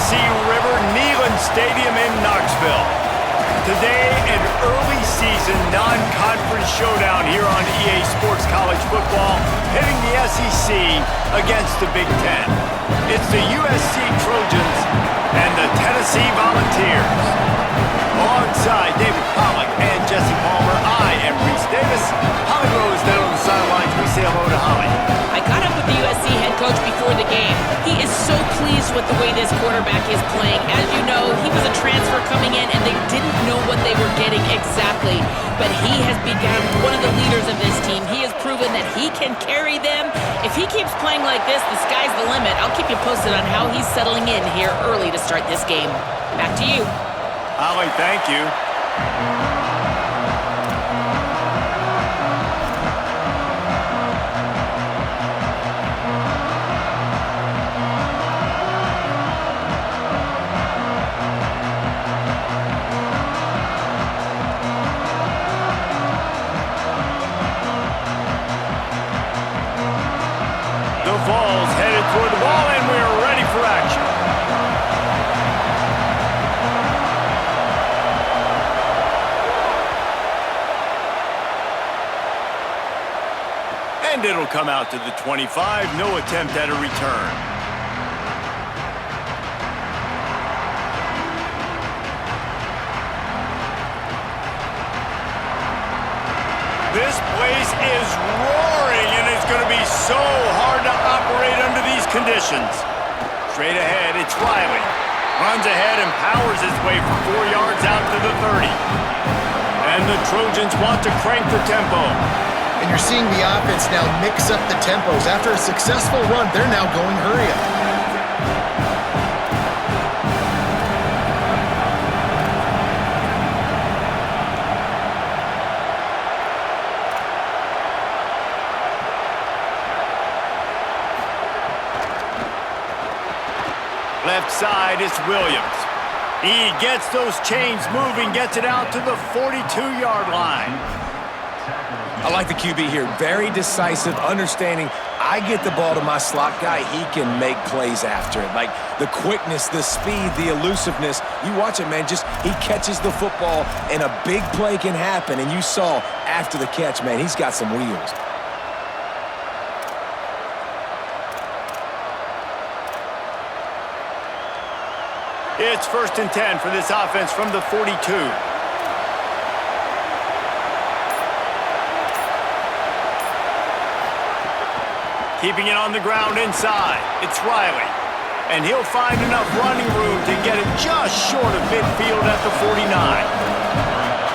Tennessee River Neyland Stadium in Knoxville. Today, an early season non-conference showdown here on EA Sports College Football, hitting the SEC against the Big Ten. It's the USC Trojans and the Tennessee Volunteers. Alongside David Pollack and Jesse Palmer, I am Reese Davis. Holly Rose down on the sidelines. We say hello to Holly. I caught up with the USC head coach before the game. He is so pleased with the way this quarterback is playing. As you know, he was a transfer coming in, and they didn't know what they were getting exactly. But he has become one of the leaders of this team. He has proven that he can carry them. If he keeps playing like this, the sky's the limit. I'll keep you posted on how he's settling in here early to start this game. Back to you. Holly, thank you. The Vols headed toward the ball, and we're ready for action. And it'll come out to the 25. No attempt at a return. This place is roaring, and it's going to be so hard to operate under these conditions. Straight ahead, it's Riley. Runs ahead and powers his way for 4 yards out to the 30. And the Trojans want to crank the tempo. And you're seeing the offense now mix up the tempos. After a successful run, they're now going hurry up. Left side, it's Williams. He gets those chains moving, gets it out to the 42-yard line. I like the QB here. Very decisive, understanding I get the ball to my slot guy, he can make plays after it. Like the quickness, the speed, the elusiveness. You watch it, man, just he catches the football and a big play can happen. And you saw after the catch, man, he's got some wheels. It's 1st and 10 for this offense from the 42. Keeping it on the ground inside, it's Riley. And he'll find enough running room to get it just short of midfield at the 49.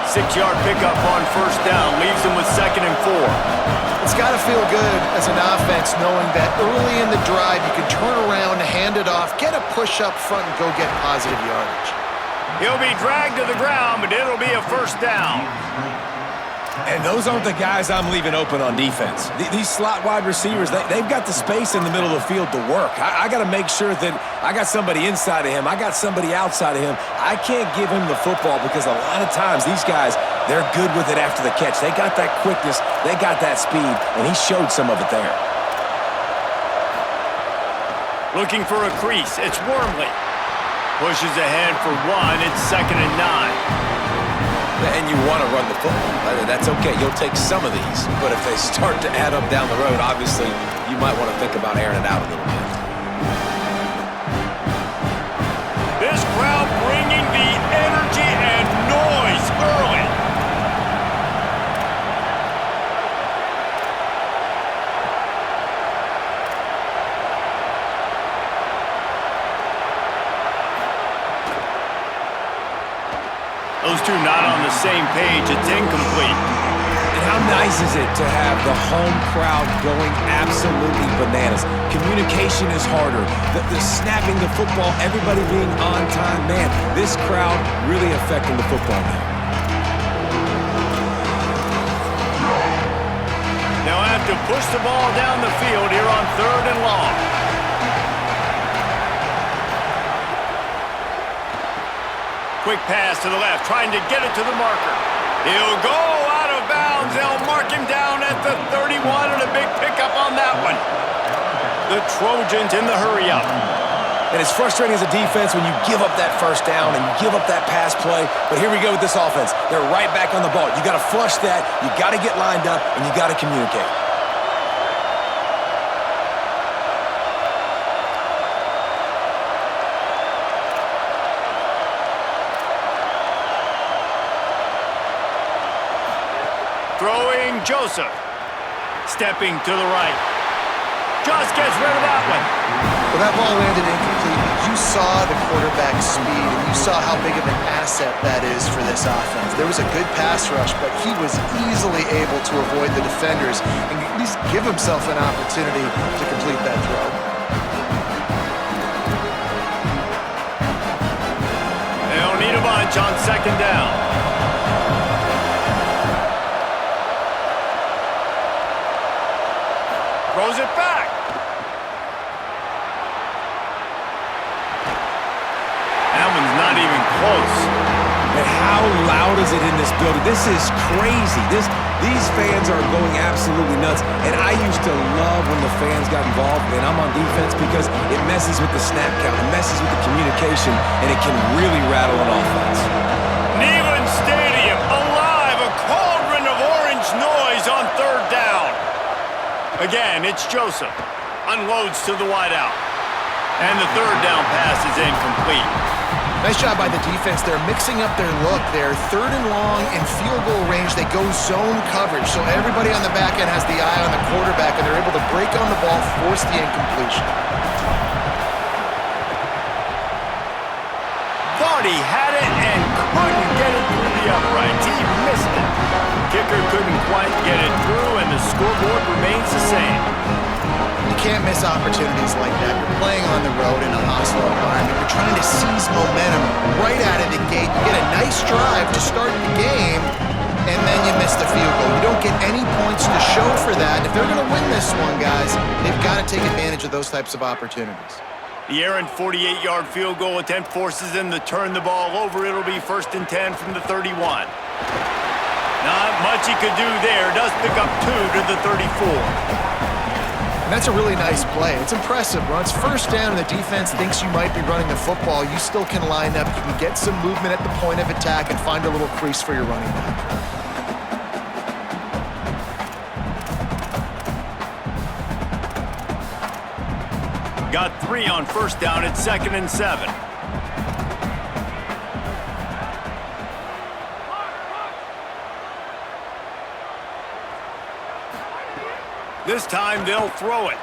6-yard pickup on 1st down, leaves him with 2nd and 4. It's got to feel good as an offense knowing that early in the drive you can turn around, hand it off, get a push up front, and go get positive yardage. He'll be dragged to the ground, but it'll be a 1st down. And those aren't the guys I'm leaving open on defense. These slot wide receivers, they've got the space in the middle of the field to work. I got to make sure that I got somebody inside of him. I got somebody outside of him. I can't give him the football because a lot of times these guys, they're good with it after the catch. They got that quickness. They got that speed, and he showed some of it there. Looking for a crease. It's Wormley. Pushes ahead for 1. It's 2nd and 9. And you want to run the football. That's okay. You'll take some of these. But if they start to add up down the road, obviously, you might want to think about airing it out a little bit. This crowd bringing the energy and noise early. Those two not on the same page. It's incomplete. And how nice is it to have the home crowd going absolutely bananas? Communication is harder. The snapping the football, everybody being on time. Man, this crowd really affecting the football now. They'll have to push the ball down the field here on 3rd and long. Quick pass to the left, trying to get it to the marker. He'll go out of bounds. They'll mark him down at the 31, and a big pickup on that one. The Trojans in the hurry-up. And it's frustrating as a defense when you give up that first down and you give up that pass play. But here we go with this offense. They're right back on the ball. You got to flush that. You got to get lined up, and you got to communicate. Throwing Joseph. Stepping to the right. Just gets rid of that one. Well, that ball landed incomplete. You saw the quarterback's speed, and you saw how big of an asset that is for this offense. There was a good pass rush, but he was easily able to avoid the defenders and at least give himself an opportunity to complete that throw. They don't need a bunch on second down. Throws it back. That one's not even close. And how loud is it in this building? This is crazy. These fans are going absolutely nuts. And I used to love when the fans got involved, and I'm on defense because it messes with the snap count, it messes with the communication, and it can really rattle an offense. Neyland Stadium alive, a cauldron of orange noise on third down. Again, it's Joseph. Unloads to the wideout. And the third down pass is incomplete. Nice job by the defense. They're mixing up their look. They're third and long in field goal range. They go zone coverage. So everybody on the back end has the eye on the quarterback, and they're able to break on the ball, force the incompletion. Thought he had it and couldn't get it through the uprights. He missed it. Kicker couldn't quite get it through, and the scoreboard remains the same. You can't miss opportunities like that. You're playing on the road in a hostile environment. You're trying to seize momentum right out of the gate. You get a nice drive to start the game, and then you miss the field goal. You don't get any points to show for that. If they're going to win this one, guys, they've got to take advantage of those types of opportunities. The errant 48-yard field goal attempt forces them to turn the ball over. It'll be 1st and 10 from the 31. Not much he could do there. Does pick up 2 to the 34. And that's a really nice play. It's impressive. When it's first down and the defense thinks you might be running the football, you still can line up. You can get some movement at the point of attack and find a little crease for your running back. Got 3 on first down at 2nd and 7. This time they'll throw it.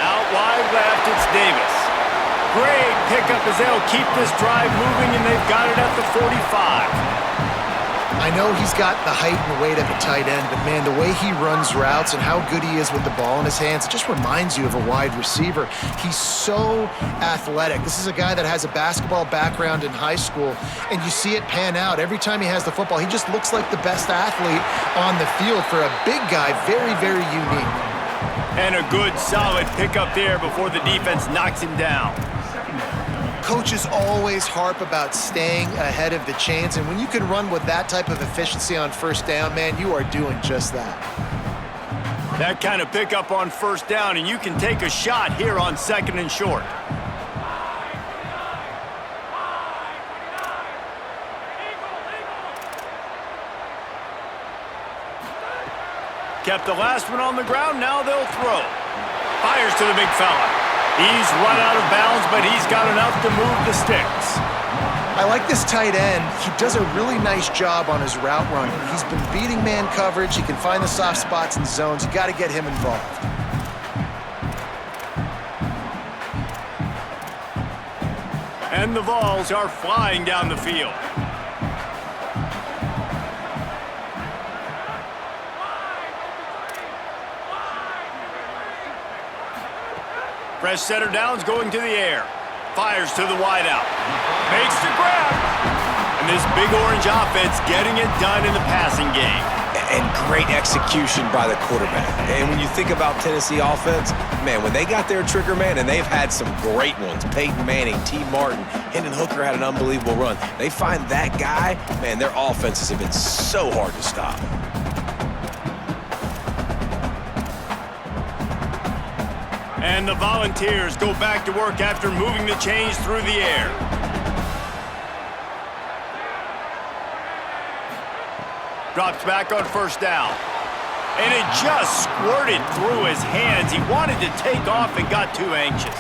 Out wide left, it's Davis. Great pickup as they'll keep this drive moving, and they've got it at the 45. I know he's got the height and weight of a tight end, but man, the way he runs routes and how good he is with the ball in his hands, it just reminds you of a wide receiver. He's so athletic. This is a guy that has a basketball background in high school, and you see it pan out. Every time he has the football, he just looks like the best athlete on the field. For a big guy, very, very unique. And a good, solid pickup there before the defense knocks him down. Coaches always harp about staying ahead of the chains, and when you can run with that type of efficiency on first down, man, you are doing just that. That kind of pickup on first down, and you can take a shot here on 2nd and short. Kept the last one on the ground, now they'll throw. Fires to the big fella. He's run out of bounds, but he's got enough to move the sticks. I like this tight end. He does a really nice job on his route running. He's been beating man coverage. He can find the soft spots and zones. You got to get him involved. And the Vols are flying down the field. Fresh setter downs going to the air. Fires to the wideout. Makes the grab. And this big orange offense getting it done in the passing game. And great execution by the quarterback. And when you think about Tennessee offense, man, when they got their trigger man, and they've had some great ones, Peyton Manning, T. Martin, Hendon Hooker had an unbelievable run. They find that guy, man, their offenses have been so hard to stop. And the Volunteers go back to work after moving the chains through the air. Drops back on first down. And it just squirted through his hands. He wanted to take off and got too anxious.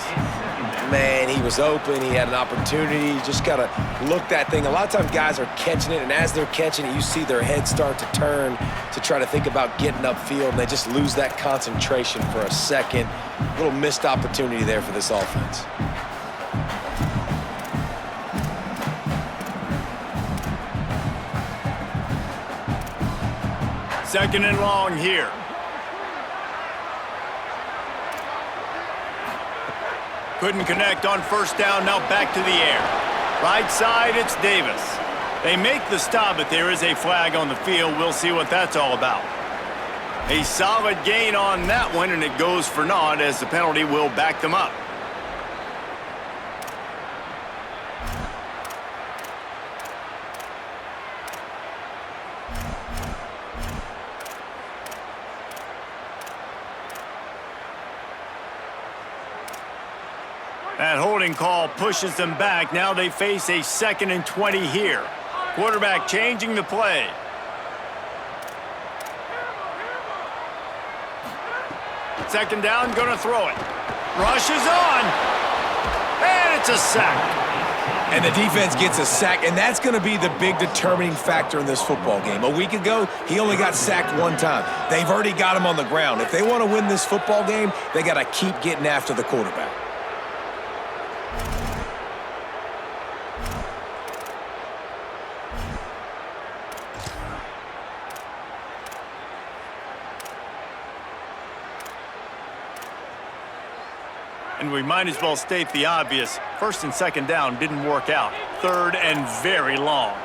Man, he was open. He had an opportunity. You just got to look that thing. A lot of times guys are catching it, and as they're catching it, you see their head start to turn to try to think about getting upfield, and they just lose that concentration for a second. A little missed opportunity there for this offense. Second and long here. Couldn't connect on first down, now back to the air. Right side, it's Davis. They make the stop, but there is a flag on the field. We'll see what that's all about. A solid gain on that one, and it goes for naught as the penalty will back them up. That holding call pushes them back. Now they face a 2nd and 20 here. Quarterback changing the play. Second down, gonna throw it. Rushes on. And it's a sack. And the defense gets a sack, and that's going to be the big determining factor in this football game. A week ago, he only got sacked one time. They've already got him on the ground. If they want to win this football game, they got to keep getting after the quarterback. And we might as well state the obvious. First and second down didn't work out. Third and very long.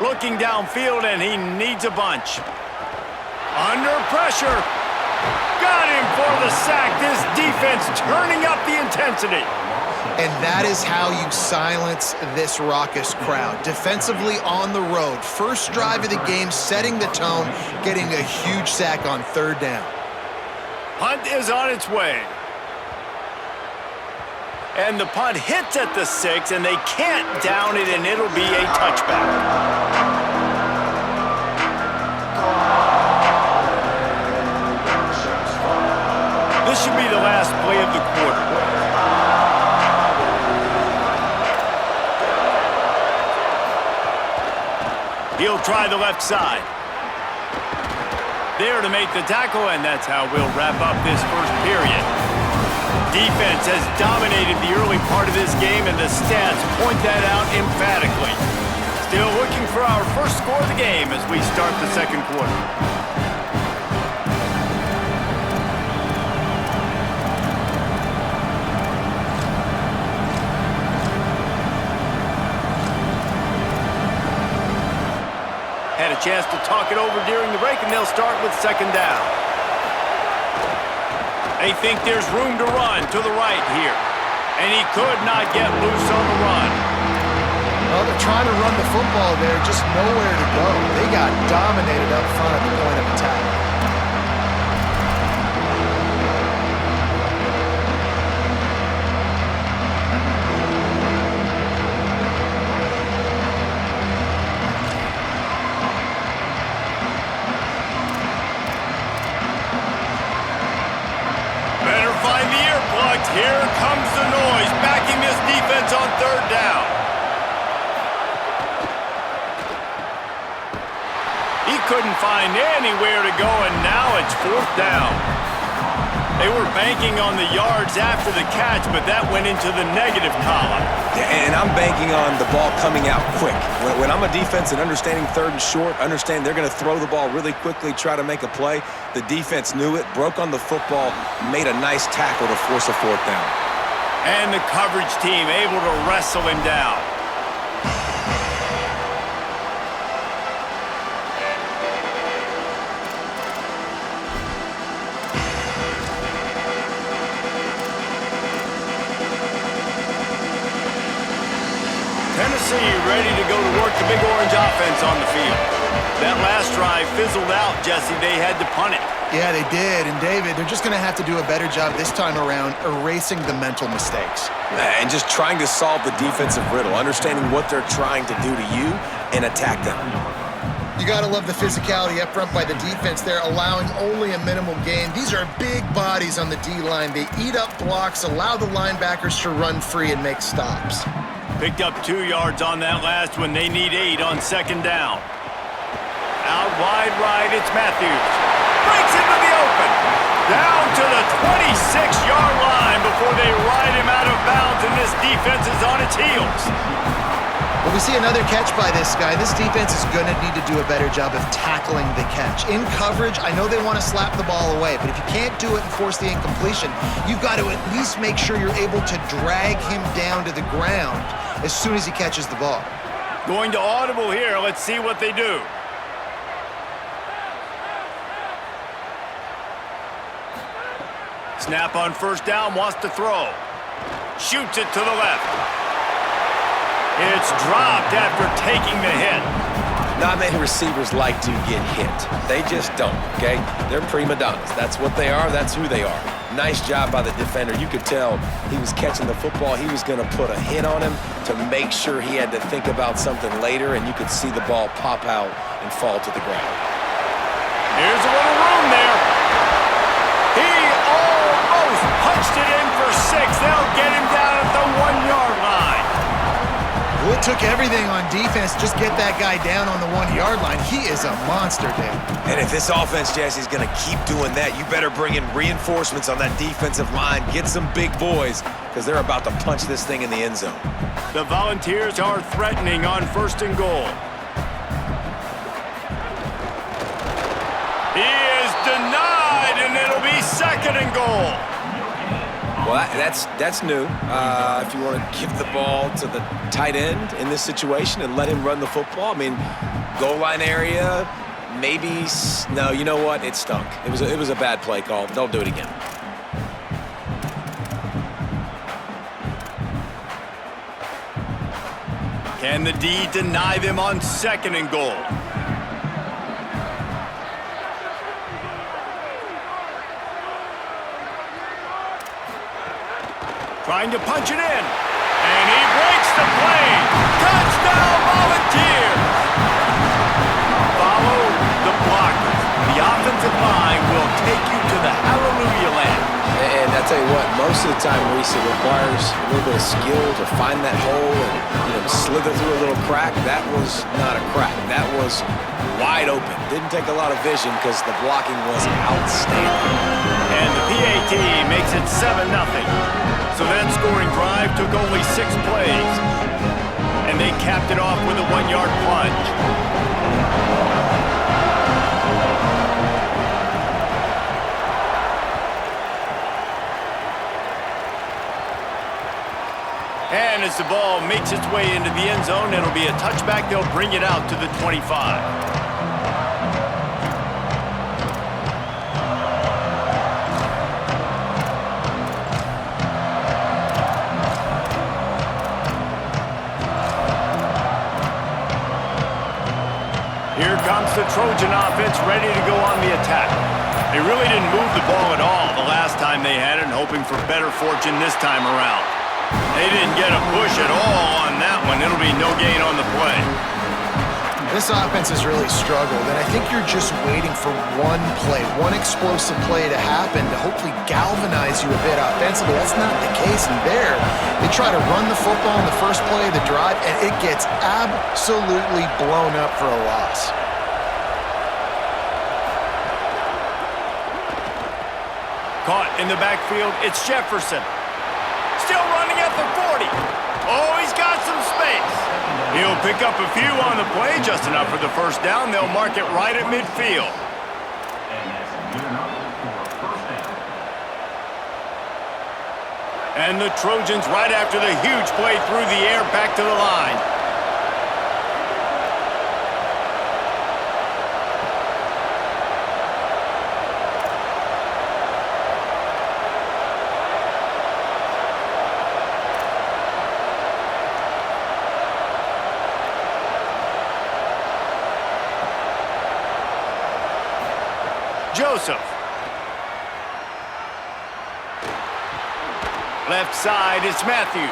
Looking downfield, and he needs a bunch. Under pressure. Got him for the sack. This defense turning up the intensity. And that is how you silence this raucous crowd. Defensively on the road. First drive of the game, setting the tone, getting a huge sack on third down. Punt is on its way. And the punt hits at the 6, and they can't down it, and it'll be a touchback. This should be the last play of the quarter. He'll try the left side. There to make the tackle, and that's how we'll wrap up this first period. Defense has dominated the early part of this game, and the stats point that out emphatically. Still looking for our first score of the game as we start the second quarter. Had a chance to talk it over during the break, and they'll start with second down. They think there's room to run to the right here. And he could not get loose on the run. Well, they're trying to run the football there, just nowhere to go. They got dominated up front at the point of attack. Here comes the noise, backing this defense on third down. He couldn't find anywhere to go, and now it's fourth down. They were banking on the yards after the catch, but that went into the negative column. Yeah, and I'm banking on the ball coming out quick. When I'm a defense and understanding third and short, understand they're going to throw the ball really quickly, try to make a play. The defense knew it, broke on the football, made a nice tackle to force a fourth down. And the coverage team able to wrestle him down. Tennessee ready to go to work the Big Orange offense on the field. That last drive fizzled out, Jesse. They had to punt it. Yeah, they did. And David, they're just going to have to do a better job this time around erasing the mental mistakes. And just trying to solve the defensive riddle, understanding what they're trying to do to you and attack them. You got to love the physicality up front by the defense there, allowing only a minimal gain. These are big bodies on the D-line. They eat up blocks, allow the linebackers to run free and make stops. Picked up 2 yards on that last one. They need 8 on second down. Out wide right, it's Matthews. Breaks into the open. Down to the 26-yard line before they ride him out of bounds, and this defense is on its heels. When we see another catch by this guy, this defense is going to need to do a better job of tackling the catch. In coverage, I know they want to slap the ball away, but if you can't do it and force the incompletion, you've got to at least make sure you're able to drag him down to the ground as soon as he catches the ball. Going to audible here. Let's see what they do. Snap on first down, wants to throw. Shoots it to the left. It's dropped after taking the hit. Not many receivers like to get hit. They just don't, okay? They're prima donnas. That's what they are. That's who they are. Nice job by the defender. You could tell he was catching the football. He was going to put a hit on him to make sure he had to think about something later, and you could see the ball pop out and fall to the ground. Here's a little room there. He almost punched it in for 6. They'll get him down at the 1-yard line. Well, it took everything on defense. Just get that guy down on the 1-yard line. He is a monster, Dave. And if this offense, Jesse, is going to keep doing that, you better bring in reinforcements on that defensive line. Get some big boys, because they're about to punch this thing in the end zone. The Volunteers are threatening on 1st and goal. He is denied, and it'll be 2nd and goal. Well, that's new. If you want to give the ball to the tight end in this situation and let him run the football, I mean, goal line area, maybe. No, you know what? It stunk. It was a bad play call. Don't do it again. Can the D deny them on 2nd and goal? Trying to punch it in. And he breaks the play. Touchdown, Volunteers! Follow the blockers. The offensive line will take you to the hallelujah land. And I tell you what, most of the time, Reese, it requires a little bit of skill to find that hole and slither through a little crack. That was not a crack. That was wide open. Didn't take a lot of vision because the blocking was outstanding. And the PAT makes it 7-0. So that scoring drive took only 6 plays. And they capped it off with a 1-yard plunge. And as the ball makes its way into the end zone, it'll be a touchback. They'll bring it out to the 25. Here comes the Trojan offense ready to go on the attack. They really didn't move the ball at all the last time they had it, hoping for better fortune this time around. They didn't get a push at all on that one. It'll be no gain on the play. This offense has really struggled, and I think you're just waiting for one play, one explosive play to happen to hopefully galvanize you a bit offensively. That's not the case in there. They try to run the football in the first play of the drive, and it gets absolutely blown up for a loss. Caught in the backfield, it's Jefferson. Still running at the 40. Oh, he's got some space. He'll pick up a few on the play, just enough for the first down. They'll mark it right at midfield. And the Trojans right after the huge play through the air back to the line. Joseph. Left side, it's Matthews.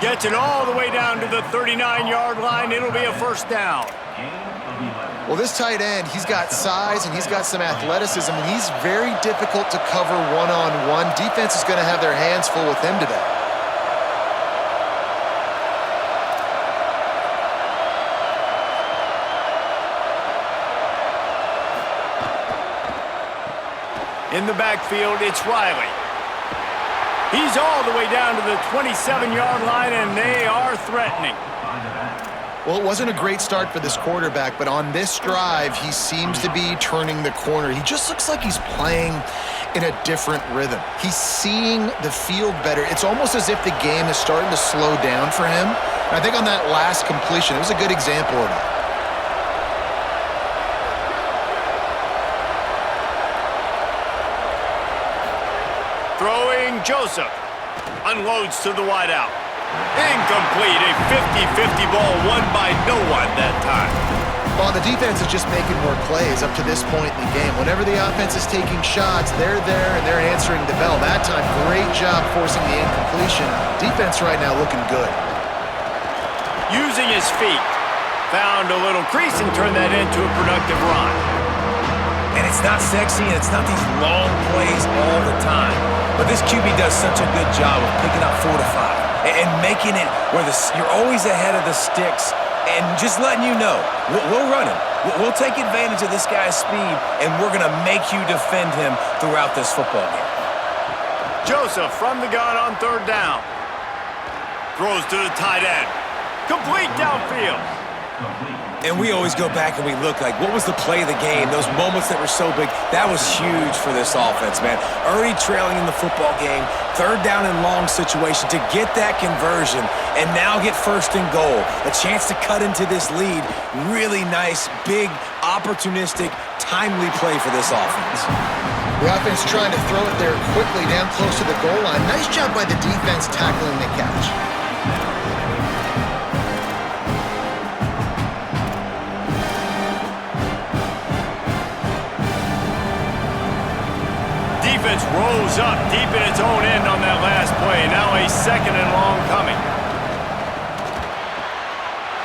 Gets it all the way down to the 39-yard line. It'll be a first down. Well, this tight end, he's got size and he's got some athleticism, and he's very difficult to cover one-on-one. Defense is going to have their hands full with him today. In the backfield, it's Riley. He's all the way down to the 27-yard line, and they are threatening. Well, it wasn't a great start for this quarterback, but on this drive, he seems to be turning the corner. He just looks like he's playing in a different rhythm. He's seeing the field better. It's almost as if the game is starting to slow down for him. And I think on that last completion, it was a good example of that. Throwing Joseph. Unloads to the wideout. Incomplete. A 50-50 ball won by no one that time. Well, the defense is just making more plays up to this point in the game. Whenever the offense is taking shots, they're there and they're answering the bell. That time, great job forcing the incompletion. Defense right now looking good. Using his feet. Found a little crease and turned that into a productive run. And it's not sexy, and it's not these long plays all the time. But this QB does such a good job of picking up 4 to 5 and making it where you're always ahead of the sticks and just letting you know, we'll run him. We'll take advantage of this guy's speed, and we're going to make you defend him throughout this football game. Joseph from the gun on third down. Throws to the tight end. Complete downfield. And we always go back and we look like, what was the play of the game? Those moments that were so big, that was huge for this offense, man. Already trailing in the football game, third down and long situation to get that conversion and now get first and goal. A chance to cut into this lead. Really nice, big, opportunistic, timely play for this offense. The offense trying to throw it there quickly down close to the goal line. Nice job by the defense tackling the catch. Defense rose up deep in its own end on that last play. Now a second and long coming.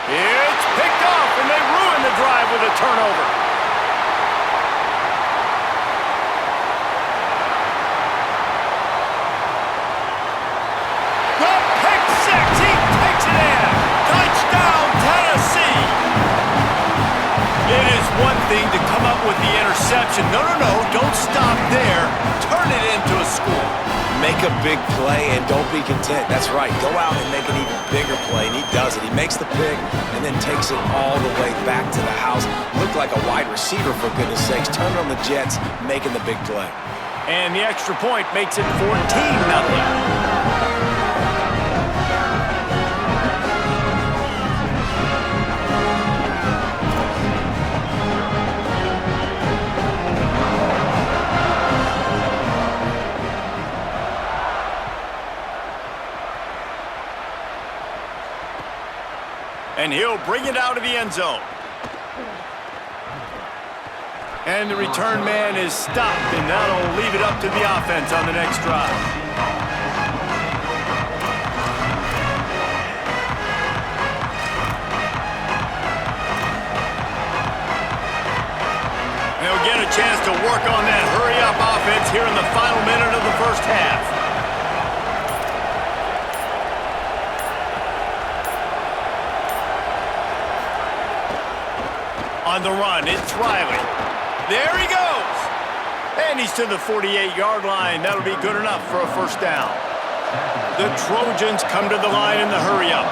It's picked off, and they ruin the drive with a turnover. The pick six, he takes it in. Touchdown, Tennessee. It is one thing to come up with the interception. No, don't stop there. Turn it into a score. Make a big play and don't be content. That's right. Go out and make an even bigger play, and he does it. He makes the pick and then takes it all the way back to the house. Looked like a wide receiver, for goodness sakes. Turned on the Jets, making the big play. And the extra point makes it 14-0. And he'll bring it out of the end zone. And the return man is stopped, and that'll leave it up to the offense on the next drive. They'll get a chance to work on that hurry-up offense here in the final minute of the first half. On the run, it's Riley. There he goes. And he's to the 48-yard line. That'll be good enough for a first down. The Trojans come to the line in the hurry-up.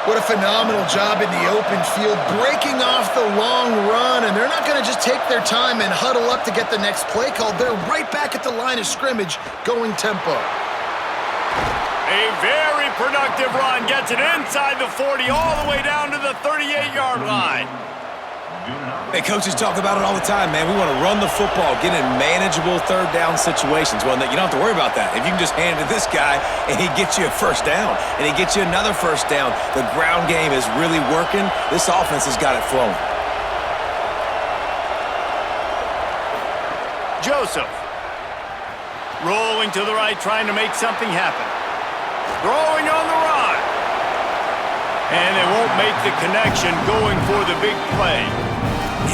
What a phenomenal job in the open field, breaking off the long run, and they're not going to just take their time and huddle up to get the next play called. They're right back at the line of scrimmage, going tempo. A very productive run, gets it inside the 40, all the way down to the 38-yard line. Hey, coaches talk about it all the time, man. We want to run the football, get in manageable third down situations. Well, you don't have to worry about that. If you can just hand it to this guy and he gets you a first down and he gets you another first down, the ground game is really working. This offense has got it flowing. Joseph. Rolling to the right, trying to make something happen. Throwing on the run. And they won't make the connection going for the big play.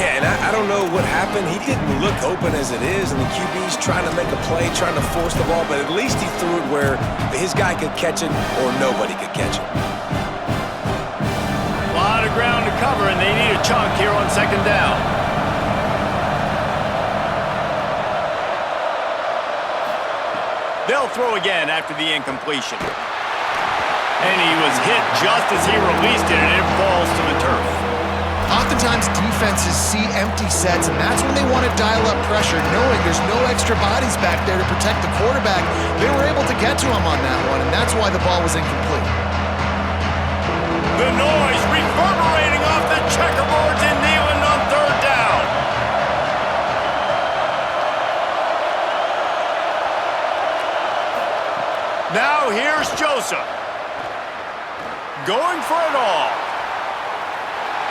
Yeah, and I don't know what happened. He didn't look open as it is, and the QB's trying to make a play, trying to force the ball, but at least he threw it where his guy could catch it or nobody could catch it. A lot of ground to cover, and they need a chunk here on second down. They'll throw again after the incompletion. And he was hit just as he released it, and it falls to the turf. Oftentimes, defenses see empty sets, and that's when they want to dial up pressure, knowing there's no extra bodies back there to protect the quarterback. They were able to get to him on that one, and that's why the ball was incomplete. The noise reverberating off the checkerboards in Neyland on third down. Now here's Joseph. Going for it all.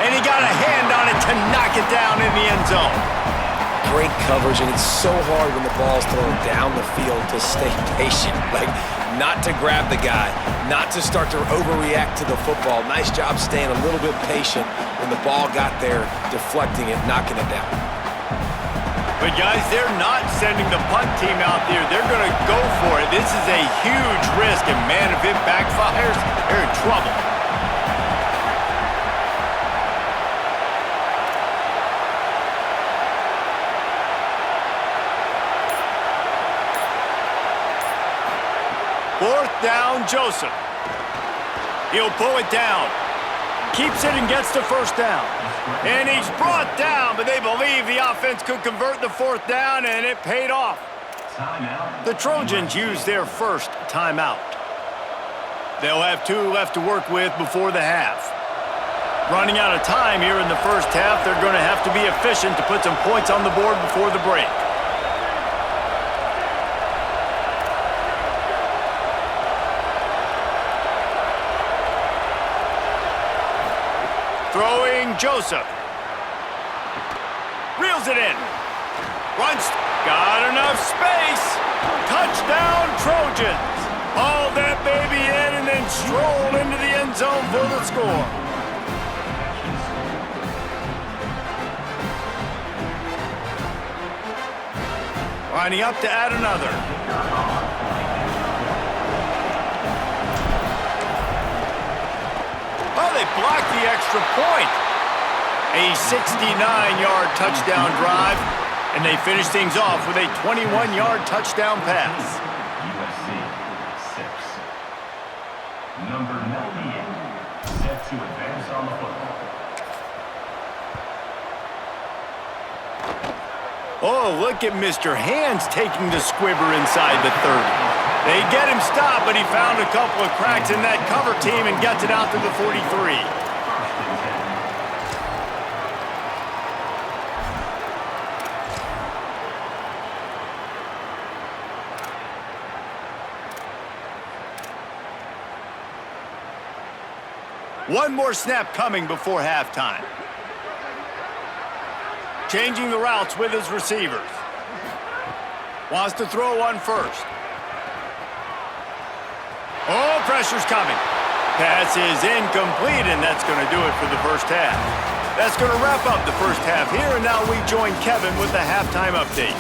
And he got a hand on it to knock it down in the end zone. Great coverage, and it's so hard when the ball's thrown down the field to stay patient. Like, not to grab the guy, not to start to overreact to the football. Nice job staying a little bit patient when the ball got there, deflecting it, knocking it down. But guys, they're not sending the punt team out there. They're going to go for it. This is a huge risk, and man, if it backfires, they're in trouble. Fourth down, Joseph. He'll pull it down. Keeps it and gets the first down. And he's brought down, but they believe the offense could convert the fourth down, and it paid off. The Trojans used their first timeout. They'll have 2 left to work with before the half. Running out of time here in the first half, they're going to have to be efficient to put some points on the board before the break. Throwing Joseph. Reels it in. Runs. Got enough space. Touchdown Trojans. Hauled that baby in and then strolled into the end zone for the score. Lining up to add another. Oh, they blocked the extra point. A 69-yard touchdown drive, and they finish things off with a 21-yard touchdown pass. USC 6. Number 98, set to advance on the football. Oh, look at Mr. Hands taking the squibber inside the 30. They get him stopped, but he found a couple of cracks in that cover team and gets it out to the 43. One more snap coming before halftime. Changing the routes with his receivers. Wants to throw one first. Oh, pressure's coming. Pass is incomplete, and that's going to do it for the first half. That's going to wrap up the first half here, and now we join Kevin with the halftime update.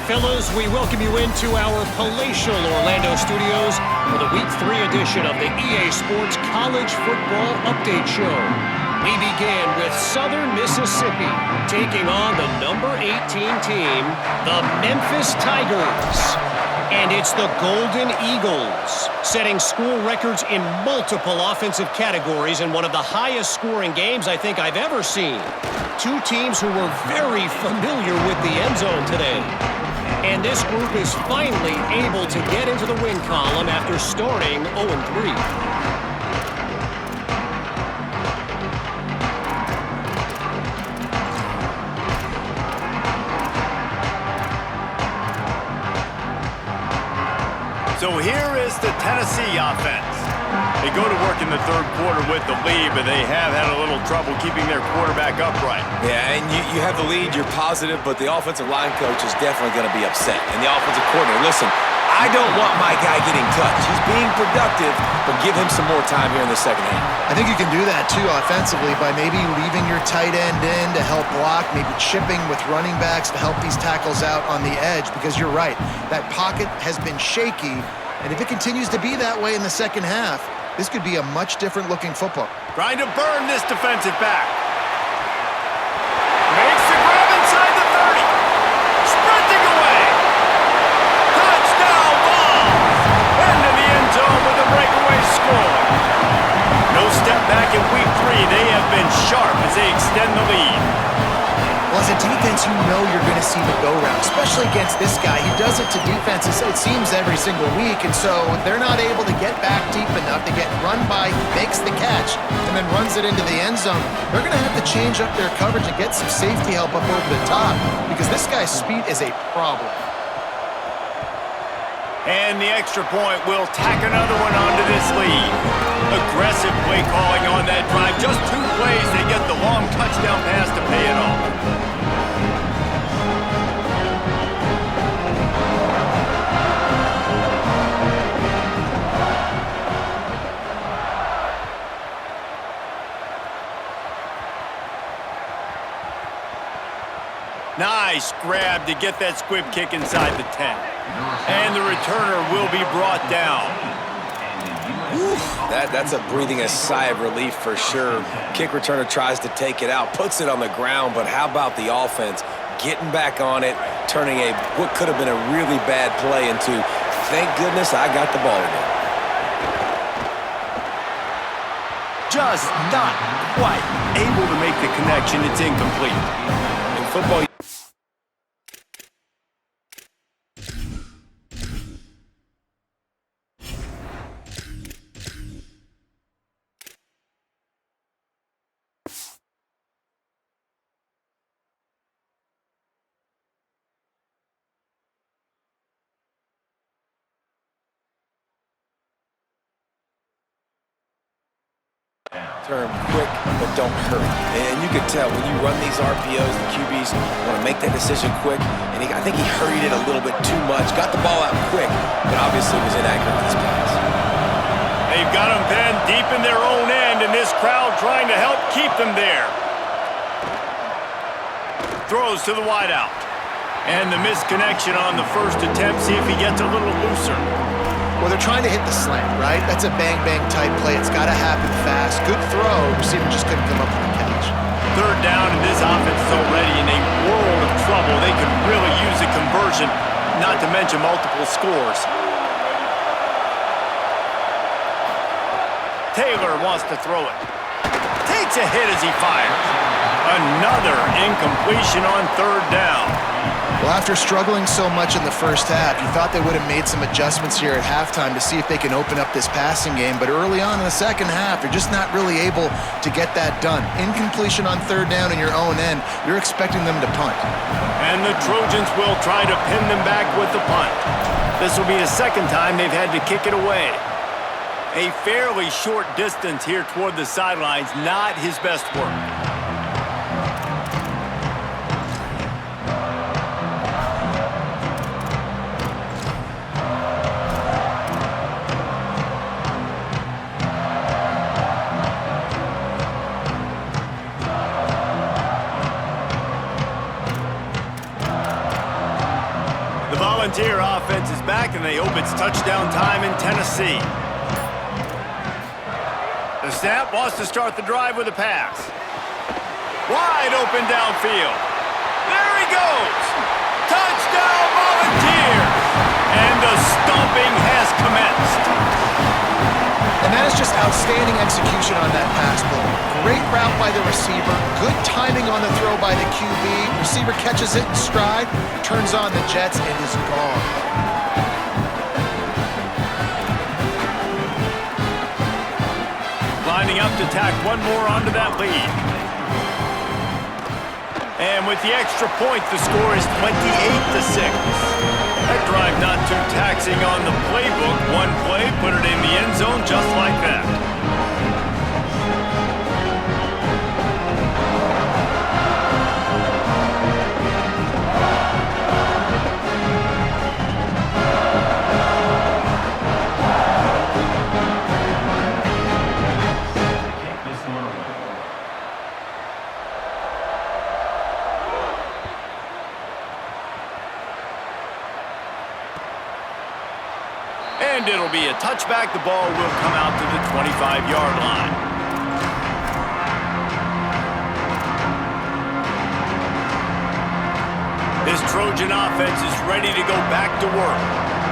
Fellas, we welcome you into our palatial Orlando studios for the Week 3 edition of the EA Sports College Football Update Show. We begin with Southern Mississippi taking on the number 18 team, the Memphis Tigers. And it's the Golden Eagles, setting school records in multiple offensive categories in one of the highest scoring games I think I've ever seen. 2 teams who were very familiar with the end zone today. And this group is finally able to get into the win column after starting 0-3. So here is the Tennessee offense. They go to work in the third quarter with the lead, but they have had a little trouble keeping their quarterback upright. Yeah, and you have the lead, you're positive, but the offensive line coach is definitely going to be upset. And the offensive coordinator, listen, I don't want my guy getting touched. He's being productive, but give him some more time here in the second half. I think you can do that, too, offensively, by maybe leaving your tight end in to help block, maybe chipping with running backs to help these tackles out on the edge, because you're right, that pocket has been shaky, and if it continues to be that way in the second half, this could be a much different-looking football. Trying to burn this defensive back. Makes the grab inside the 30. Sprinting away. Touchdown ball. Into the end zone with a breakaway score. No step back in week 3. They have been sharp as they extend the lead. Well, as a defense, you know you're going to see the go-round, especially against this guy. He does it to defenses, it seems, every single week, and so they're not able to get back deep enough to get run by. He makes the catch and then runs it into the end zone. They're going to have to change up their coverage and get some safety help up over the top because this guy's speed is a problem. And the extra point will tack another one onto this lead. Aggressive play calling on that drive. Just 2 plays, they get the long touchdown pass to pay it off. Nice grab to get that squib kick inside the 10. And the returner will be brought down. That's a breathing a sigh of relief for sure. Kick returner tries to take it out, puts it on the ground, but how about the offense getting back on it, turning what could have been a really bad play into, thank goodness I got the ball again. Just not quite able to make the connection. It's incomplete. In football, term quick, but don't hurry. And you can tell when you run these RPOs, the QBs want to make that decision quick. And I think he hurried it a little bit too much. Got the ball out quick, but obviously was inaccurate with his pass. They've got him pinned deep in their own end, and this crowd trying to help keep them there. Throws to the wideout. And the misconnection on the first attempt. See if he gets a little looser. Well, they're trying to hit the slant, right? That's a bang-bang type play. It's got to happen fast. Good throw. Receiver just couldn't come up with the catch. Third down, and this offense is already in a world of trouble. They could really use a conversion, not to mention multiple scores. Taylor wants to throw it. Takes a hit as he fires. Another incompletion on third down. Well, after struggling so much in the first half, you thought they would have made some adjustments here at halftime to see if they can open up this passing game. But early on in the second half, you're just not really able to get that done. Incompletion on third down in your own end, you're expecting them to punt. And the Trojans will try to pin them back with the punt. This will be the second time they've had to kick it away. A fairly short distance here toward the sidelines, not his best work. The Volunteer offense is back, and they hope it's touchdown time in Tennessee. The snap wants to start the drive with a pass. Wide open downfield. There he goes. Touchdown Volunteers. And the stomping has commenced. And that is just outstanding execution on that pass play. Great route by the receiver. Good timing on the throw by the QB. Receiver catches it in stride, turns on the jets, and is gone. Lining up to tack one more onto that lead. And with the extra point, the score is 28-6. That drive not too taxing on the playbook. One play, put it in the end zone just like that. And it'll be a touchback. The ball will come out to the 25-yard line. This Trojan offense is ready to go back to work.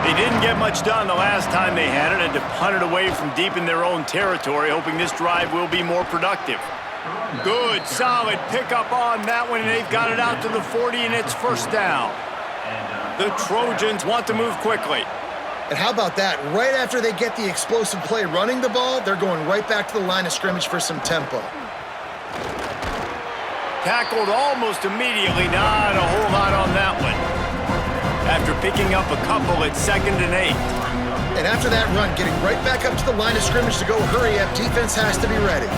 They didn't get much done the last time they had it, and to punt it away from deep in their own territory, hoping this drive will be more productive. Good, solid pickup on that one, and they've got it out to the 40, and it's first down. The Trojans want to move quickly. And how about that? Right after they get the explosive play running the ball, they're going right back to the line of scrimmage for some tempo. Tackled almost immediately. Not a whole lot on that one. After picking up a couple, it's 2nd and 8. And after that run, getting right back up to the line of scrimmage to go hurry up, defense has to be ready.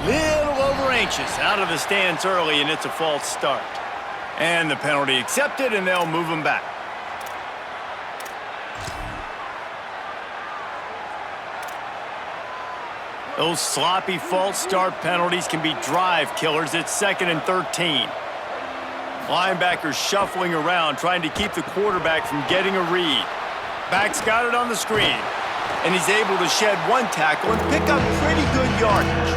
Little over anxious. Out of the stance early, and it's a false start. And the penalty accepted, and they'll move them back. Those sloppy false start penalties can be drive killers. It's 2nd and 13. Linebackers shuffling around, trying to keep the quarterback from getting a read. Back's got it on the screen, and he's able to shed one tackle and pick up pretty good yardage.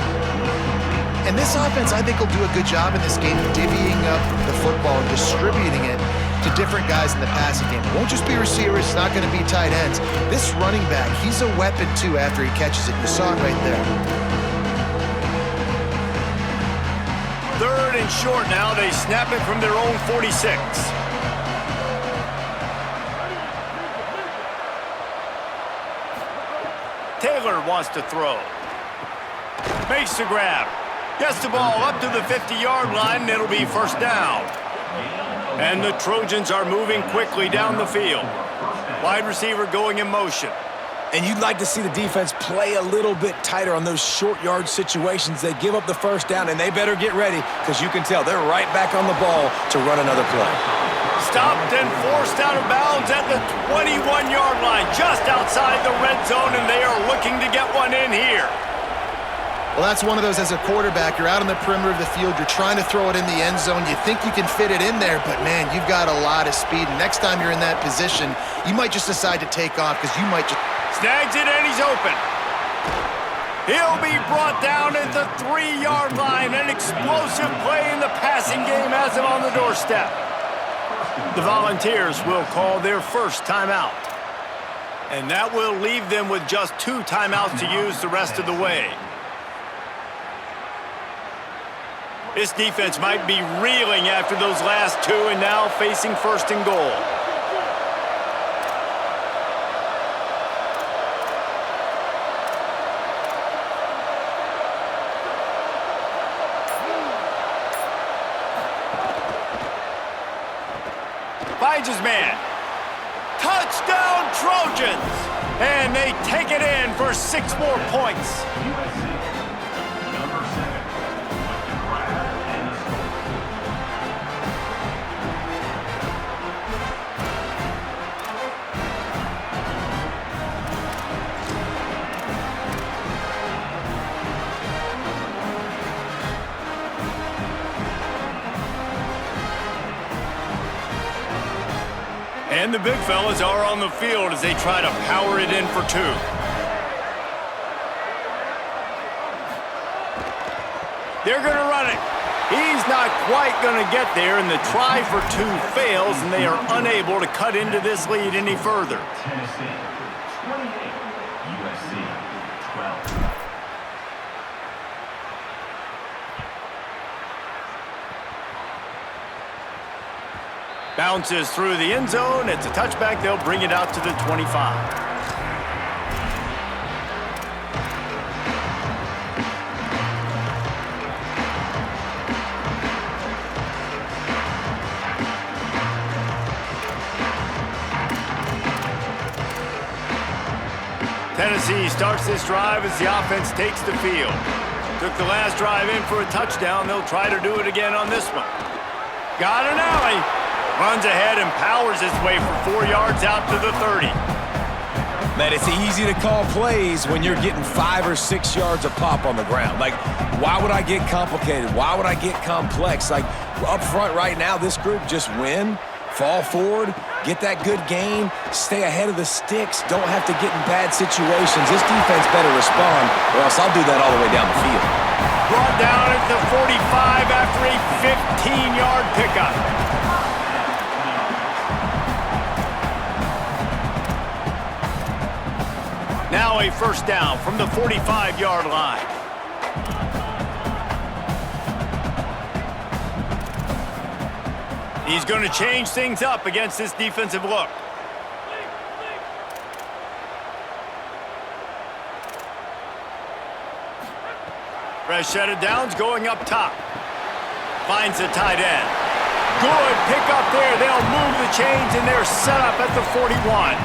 And this offense, I think, will do a good job in this game of divvying up the football and distributing it to different guys in the passing game. It won't just be receivers. It's not going to be tight ends. This running back, he's a weapon, too, after he catches it. You saw it right there. 3rd and short now. They snap it from their own 46. Taylor wants to throw. Makes the grab. Gets the ball up to the 50-yard line, and it'll be first down. And the Trojans are moving quickly down the field. Wide receiver going in motion. And you'd like to see the defense play a little bit tighter on those short yard situations. They give up the first down, and they better get ready because you can tell they're right back on the ball to run another play. Stopped and forced out of bounds at the 21-yard line, just outside the red zone, and they are looking to get one in here. Well, that's one of those as a quarterback. You're out on the perimeter of the field. You're trying to throw it in the end zone. You think you can fit it in there, but, man, you've got a lot of speed. And next time you're in that position, you might just decide to take off because you might just... Snags it, and he's open. He'll be brought down at the 3-yard line. An explosive play in the passing game has him on the doorstep. The Volunteers will call their first timeout. And that will leave them with just 2 timeouts to use the rest of the way. This defense might be reeling after those last 2 and now facing 1st and goal. Finds his man. Touchdown Trojans! And they take it in for 6 more points. And the big fellas are on the field as they try to power it in for 2. They're going to run it. He's not quite going to get there, and the try for 2 fails, and they are unable to cut into this lead any further. Tennessee 28, USC 12. Bounces through the end zone. It's a touchback. They'll bring it out to the 25. Tennessee starts this drive as the offense takes the field. Took the last drive in for a touchdown. They'll try to do it again on this one. Got an alley. Runs ahead and powers his way for 4 yards out to the 30. Man, it's easy to call plays when you're getting 5 or 6 yards a pop on the ground. Like, why would I get complicated? Why would I get complex? Like, up front right now, this group just win, fall forward, get that good gain, stay ahead of the sticks, don't have to get in bad situations. This defense better respond, or else I'll do that all the way down the field. Brought down at the 45 after a 15-yard pickup. Now a first down from the 45-yard line. He's going to change things up against this defensive look. Fresh set of downs going up top. Finds the tight end. Good pick up there. They'll move the chains, and they're set up at the 41.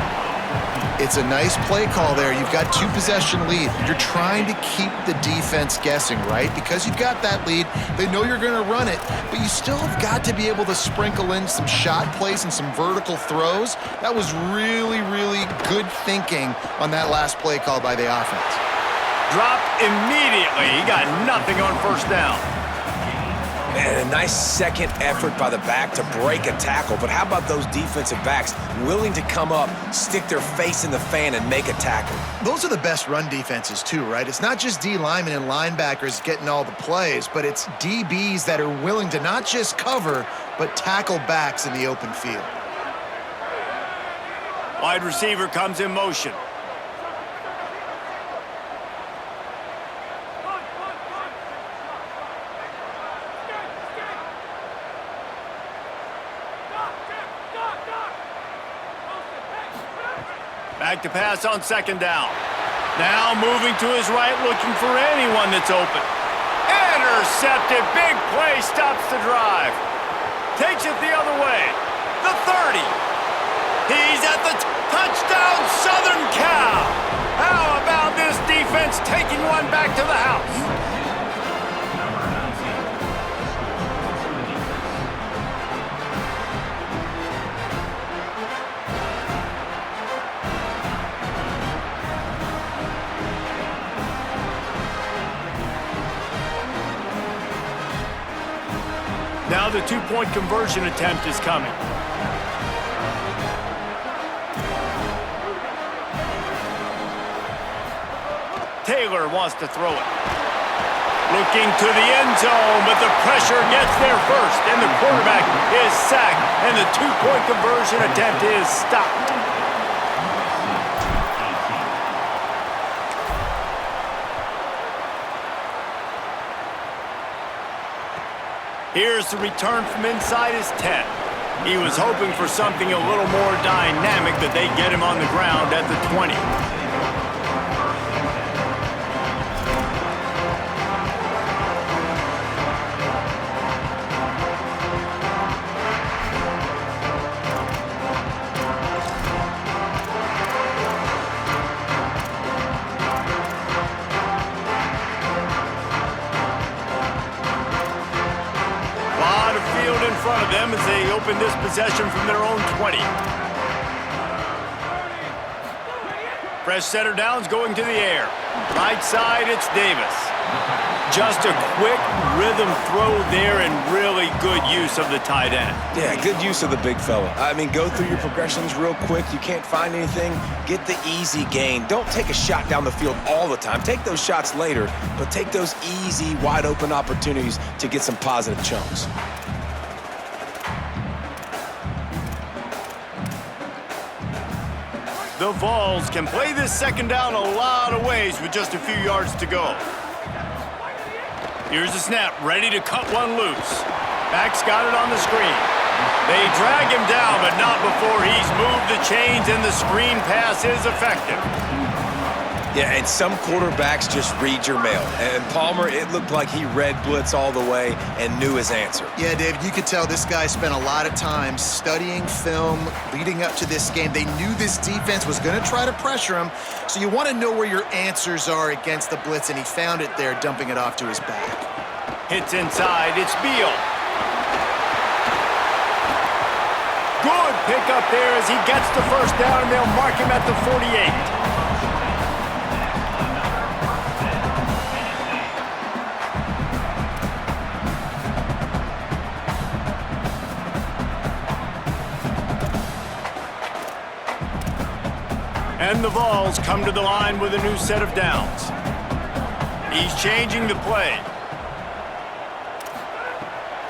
It's a nice play call there. You've got 2-possession lead. You're trying to keep the defense guessing, right? Because you've got that lead, they know you're going to run it, but you still have got to be able to sprinkle in some shot plays and some vertical throws. That was really, really good thinking on that last play call by the offense. Dropped immediately. He got nothing on first down. And a nice second effort by the back to break a tackle. But how about those defensive backs willing to come up, stick their face in the fan, and make a tackle? Those are the best run defenses too, right? It's not just D linemen and linebackers getting all the plays, but it's DBs that are willing to not just cover, but tackle backs in the open field. Wide receiver comes in motion. Back to pass on second down. Now moving to his right, looking for anyone that's open. Intercepted. Big play stops the drive. Takes it the other way. The 30. He's at the touchdown, Southern Cal. How about this defense taking one back to the house? Now the two-point conversion attempt is coming. Taylor wants to throw it. Looking to the end zone, but the pressure gets there first, and the quarterback is sacked, and the two-point conversion attempt is stopped. Here's the return from inside his 10. He was hoping for something a little more dynamic, that they get him on the ground at the 20. Front of them as they open this possession from their own 20. Fresh setter downs going to the air. Right side, it's Davis. Just a quick rhythm throw there and really good use of the tight end. Yeah, good use of the big fella. I mean, go through your progressions real quick. You can't find anything, get the easy gain. Don't take a shot down the field all the time. Take those shots later, but take those easy, wide open opportunities to get some positive chunks. The Vols can play this second down a lot of ways with just a few yards to go. Here's the snap, ready to cut one loose. Back's got it on the screen. They drag him down, but not before he's moved the chains and the screen pass is effective. Yeah, and some quarterbacks just read your mail. And Palmer, it looked like he read blitz all the way and knew his answer. Yeah, Dave, you could tell this guy spent a lot of time studying film leading up to this game. They knew this defense was going to try to pressure him, so you want to know where your answers are against the blitz, and he found it there, dumping it off to his back. Hits inside, it's Beal. Good pickup there as he gets the first down, and they'll mark him at the 48. And the Vols come to the line with a new set of downs. He's changing the play.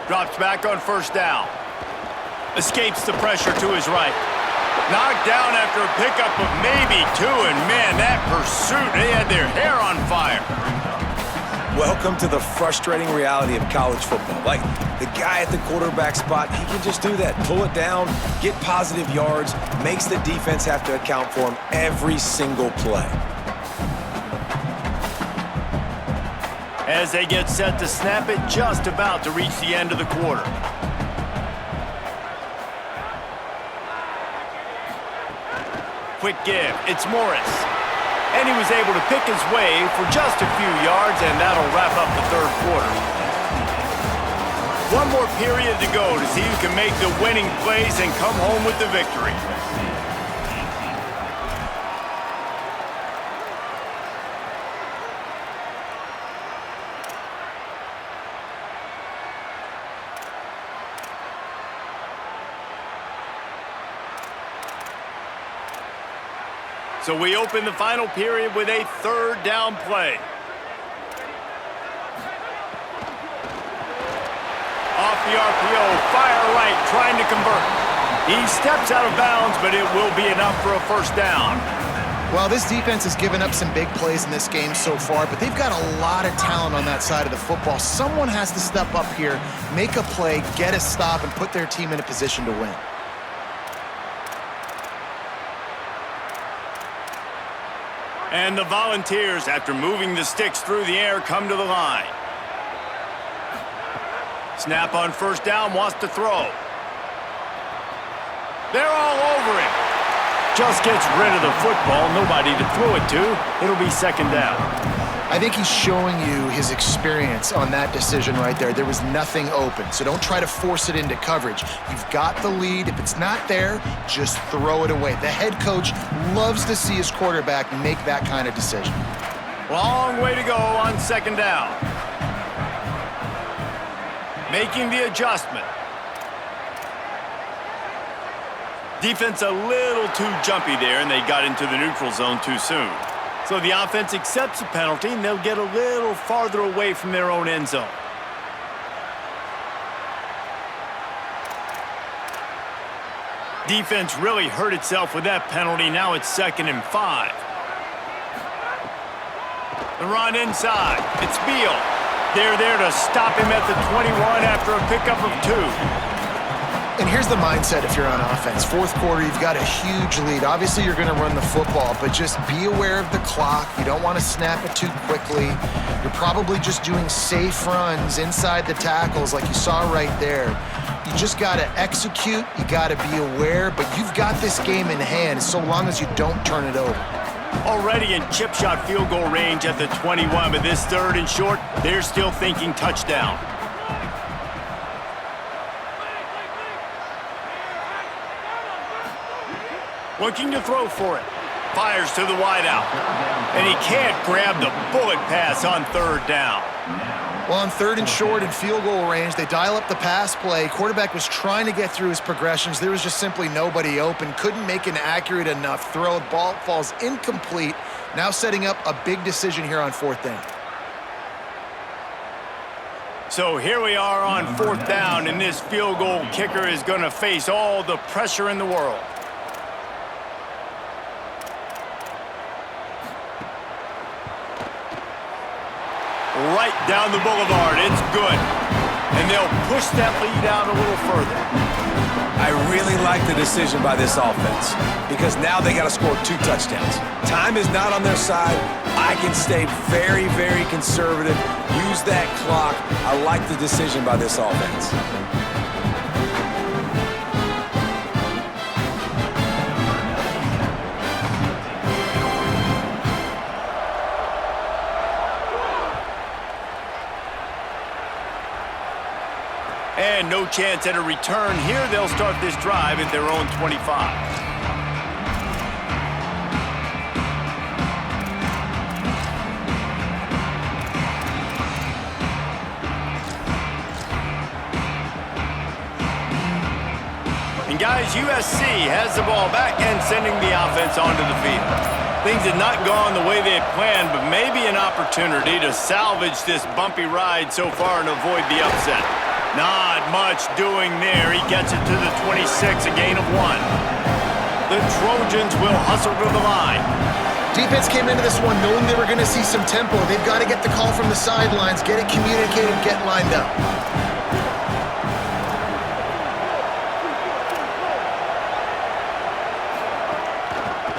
Drops back on first down. Escapes the pressure to his right. Knocked down after a pickup of maybe 2, and man, that pursuit, they had their hair on fire. Welcome to the frustrating reality of college football. Like, the guy at the quarterback spot, he can just do that. Pull it down, get positive yards, makes the defense have to account for him every single play. As they get set to snap it, just about to reach the end of the quarter. Quick give, it's Morris. And he was able to pick his way for just a few yards, and that'll wrap up the third quarter. One more period to go to see who can make the winning plays and come home with the victory. So we open the final period with a third down play. Off the RPO, fire right, trying to convert. He steps out of bounds, but it will be enough for a first down. Well, this defense has given up some big plays in this game so far, but they've got a lot of talent on that side of the football. Someone has to step up here, make a play, get a stop, and put their team in a position to win. And the Volunteers, after moving the sticks through the air, come to the line. Snap on first down, wants to throw. They're all over him. Just gets rid of the football, nobody to throw it to. It'll be second down. I think he's showing you his experience on that decision right there. There was nothing open, so don't try to force it into coverage. You've got the lead. If it's not there, just throw it away. The head coach loves to see his quarterback make that kind of decision. Long way to go on second down. Making the adjustment. Defense a little too jumpy there, and they got into the neutral zone too soon. So the offense accepts the penalty, and they'll get a little farther away from their own end zone. Defense really hurt itself with that penalty. Now it's 2nd and 5. The run inside. It's Beal. They're there to stop him at the 21 after a pickup of 2. And here's the mindset if you're on offense. Fourth quarter, you've got a huge lead. Obviously, you're going to run the football, but just be aware of the clock. You don't want to snap it too quickly. You're probably just doing safe runs inside the tackles like you saw right there. You just got to execute. You got to be aware, but you've got this game in hand so long as you don't turn it over. Already in chip shot field goal range at the 21, but this 3rd and short, they're still thinking touchdown. Looking to throw for it. Fires to the wideout. And he can't grab the bullet pass on 3rd down. Well, on 3rd and short and field goal range, they dial up the pass play. Quarterback was trying to get through his progressions. There was just simply nobody open. Couldn't make an accurate enough throw. Ball falls incomplete. Now setting up a big decision here on 4th down. So here we are on 4th down, and this field goal kicker is going to face all the pressure in the world. Right down the boulevard. It's good. And they'll push that lead out a little further. I really like the decision by this offense because now they got to score 2 touchdowns. Time is not on their side. I can stay very, very conservative, use that clock. I like the decision by this offense. And no chance at a return here. They'll start this drive at their own 25. And guys, USC has the ball back and sending the offense onto the field. Things had not gone the way they had planned, but maybe an opportunity to salvage this bumpy ride so far and avoid the upset. Not much doing there. He gets it to the 26, a gain of 1. The Trojans will hustle to the line. Defense came into this one knowing they were going to see some tempo. They've got to get the call from the sidelines, get it communicated, get lined up.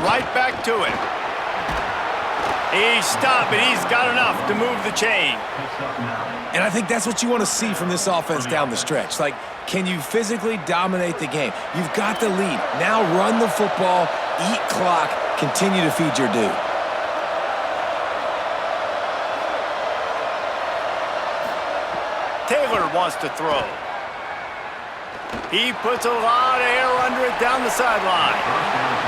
Right back to it. He's stopped, but he's got enough to move the chain. And I think that's what you want to see from this offense down the stretch. Like, can you physically dominate the game? You've got the lead. Now run the football, eat clock, continue to feed your dude. Taylor wants to throw. He puts a lot of air under it down the sideline.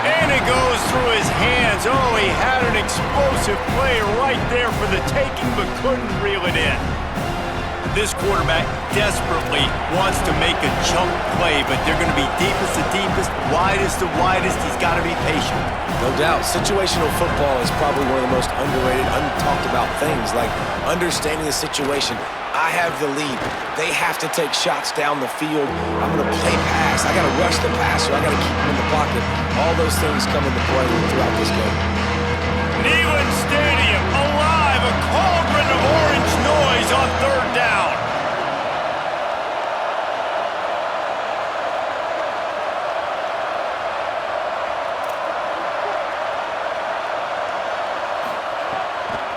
And it goes through his hands. Oh, he had an explosive play right there for the taking, but couldn't reel it in. This quarterback desperately wants to make a chunk play, but they're going to be deepest to deepest, widest to widest. He's got to be patient. No doubt. Situational football is probably one of the most underrated, untalked about things, like understanding the situation. I have the lead. They have to take shots down the field. I'm going to play pass. I got to rush the passer. I got to keep him in the pocket. All those things come into play throughout this game. Neyland Stadium alive, a cauldron of orange noise on 3rd down.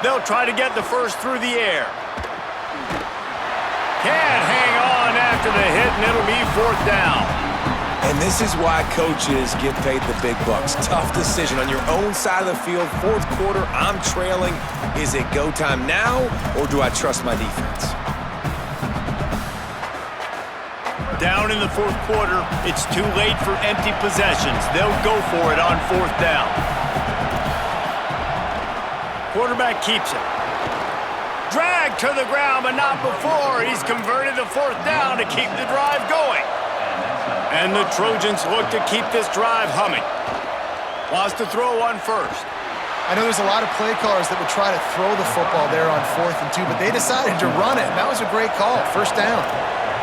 They'll try to get the first through the air. Can't hang on after the hit, and it'll be 4th down. And this is why coaches get paid the big bucks. Tough decision on your own side of the field. 4th quarter, I'm trailing. Is it go time now, or do I trust my defense? Down in the 4th quarter, it's too late for empty possessions. They'll go for it on 4th down. Quarterback keeps it. Dragged to the ground, but not before. He's converted the 4th down to keep the drive going. And the Trojans look to keep this drive humming. Wants to throw on 1st. I know there's a lot of play callers that would try to throw the football there on 4th and 2, but they decided to run it. That was a great call. 1st down.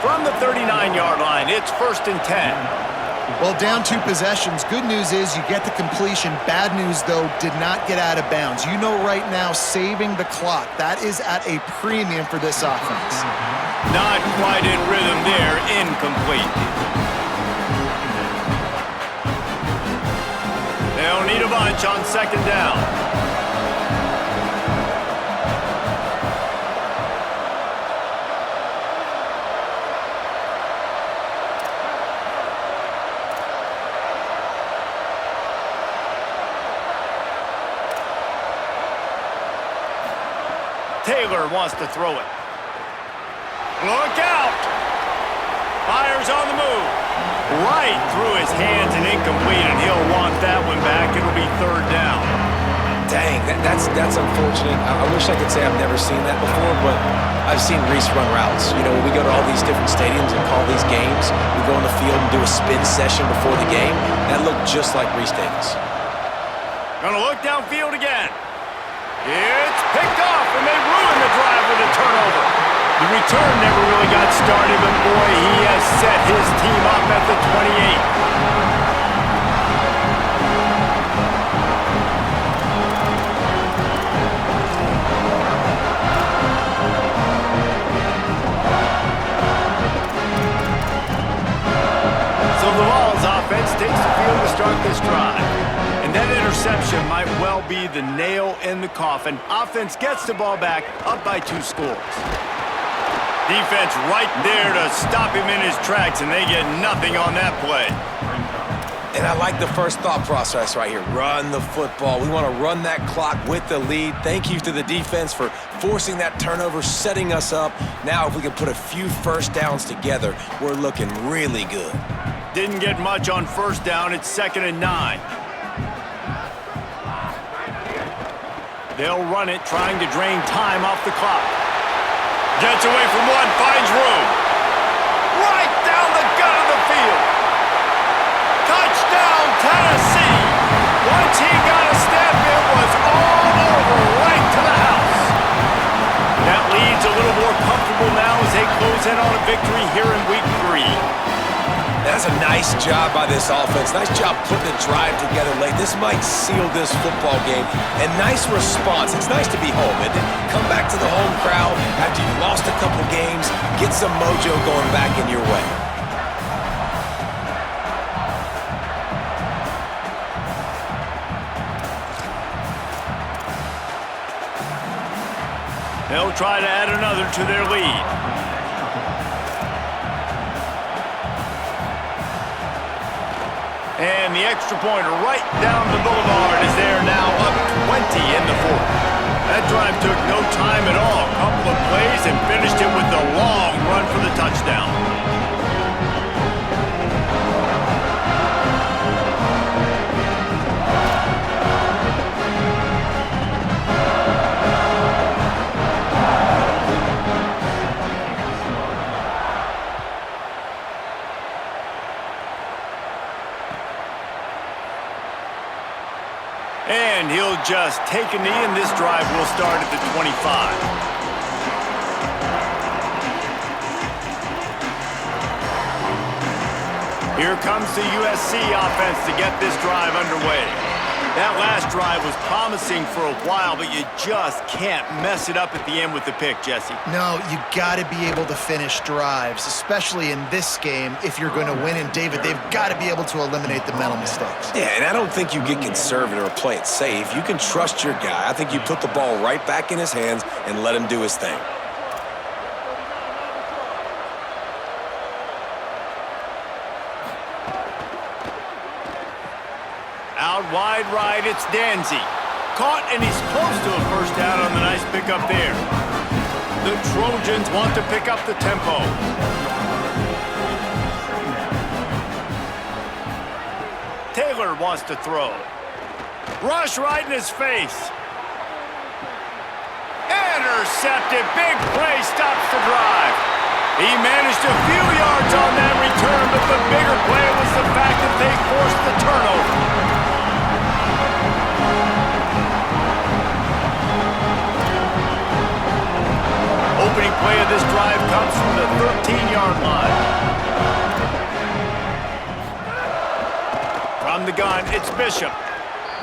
From the 39-yard line, it's 1st and 10. Well, down 2 possessions. Good news is you get the completion. Bad news, though, did not get out of bounds. You know right now, saving the clock. That is at a premium for this offense. Not quite in rhythm there. Incomplete. They'll need a bunch on 2nd down. Taylor wants to throw it. Look out! Fires on the move. Right through his hands and incomplete, and he'll want that one back. It'll be 3rd down. Dang, that's unfortunate. I wish I could say I've never seen that before, but I've seen Reese run routes. You know, when we go to all these different stadiums and call these games, we go on the field and do a spin session before the game. That looked just like Reese Davis. Gonna look downfield again. It's picked off, and they ruin the drive with a turnover. The return never really got started, but boy, he has set his team up at the 28. So the be the nail in the coffin. Offense gets the ball back, up by 2 scores. Defense right there to stop him in his tracks, and they get nothing on that play. And I like the first thought process right here. Run the football. We want to run that clock with the lead. Thank you to the defense for forcing that turnover, setting us up. Now if we can put a few first downs together, we're looking really good. Didn't get much on first down. It's 2nd and 9. They'll run it, trying to drain time off the clock. Gets away from one, finds room. Right down the gut of the field. Touchdown, Tennessee. Once he got a step, it was all over, right to the house. That lead's a little more comfortable now as they close in on a victory here in week 3. That's a nice job by this offense. Nice job putting the drive together late. This might seal this football game. And nice response. It's nice to be home, isn't it? Come back to the home crowd after you've lost a couple games. Get some mojo going back in your way. They'll try to add another to their lead. And the extra pointer right down the boulevard is there now, up 20 in the 4th. That drive took no time at all. A couple of plays and finished it with the long run for the touchdown. And he'll just take a knee, and this drive will start at the 25. Here comes the USC offense to get this drive underway. That last drive was promising for a while, but you just can't mess it up at the end with the pick, Jesse. No, you got to be able to finish drives, especially in this game if you're going to win. And, David, they've got to be able to eliminate the mental mistakes. Yeah, and I don't think you get conservative or play it safe. You can trust your guy. I think you put the ball right back in his hands and let him do his thing. Out wide right, it's Danzy. Caught, and he's close to a first down on the nice pickup there. The Trojans want to pick up the tempo. Taylor wants to throw. Rush right in his face. Intercepted. Big play stops the drive. He managed a few yards on that return, but the bigger play was the fact that they forced the turnover. Opening play of this drive comes from the 13-yard line. From the gun, it's Bishop.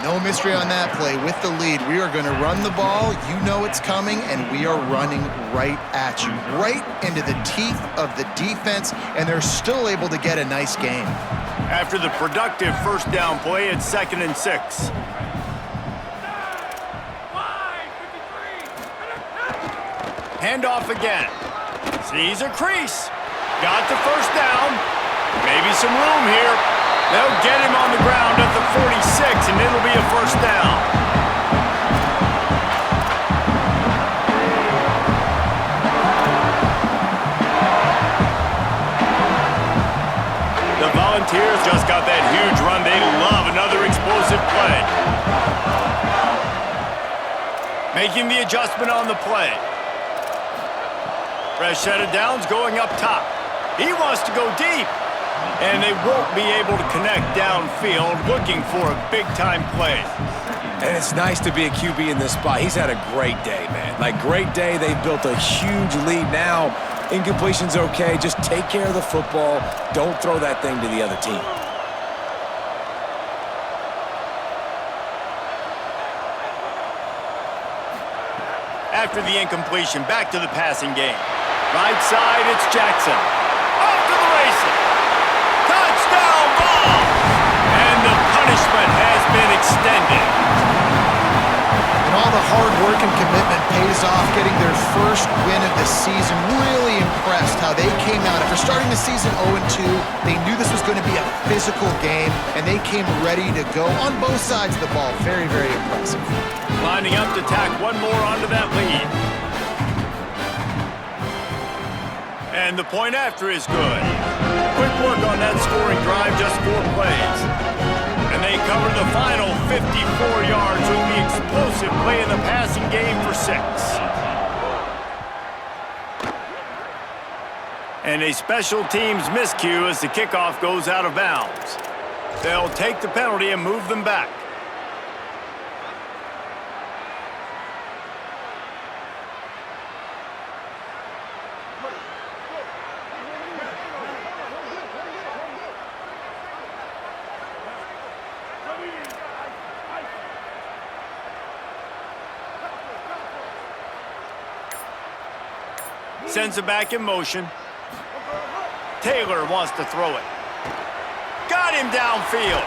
No mystery on that play. With the lead, we are going to run the ball. You know it's coming, and we are running right at you, right into the teeth of the defense, and they're still able to get a nice game. After the productive first down play, it's 2nd and 6. Handoff again. Sees a crease. Got the first down. Maybe some room here. They'll get him on the ground at the 46, and it'll be a first down. The Volunteers just got that huge run. They love another explosive play. Making the adjustment on the play. Fresh set of downs going up top. He wants to go deep. And they won't be able to connect downfield, looking for a big-time play. And it's nice to be a QB in this spot. He's had a great day, man. Like, great day. They've built a huge lead now. Incompletion's okay. Just take care of the football. Don't throw that thing to the other team. After the incompletion, back to the passing game. Right side, it's Jackson. Off to the races. Touchdown ball! And the punishment has been extended. all the hard work and commitment pays off, getting their first win of the season. Really impressed how they came out. After starting the season 0-2, they knew this was going to be a physical game, and they came ready to go on both sides of the ball. Very, very impressive. Lining up to tack one more onto that lead. And the point after is good. Quick work on that scoring drive, just 4 plays. And they cover the final 54 yards with the explosive play in the passing game for 6. And a special teams miscue as the kickoff goes out of bounds. They'll take the penalty and move them back. Sends it back in motion. Taylor wants to throw it. Got him downfield.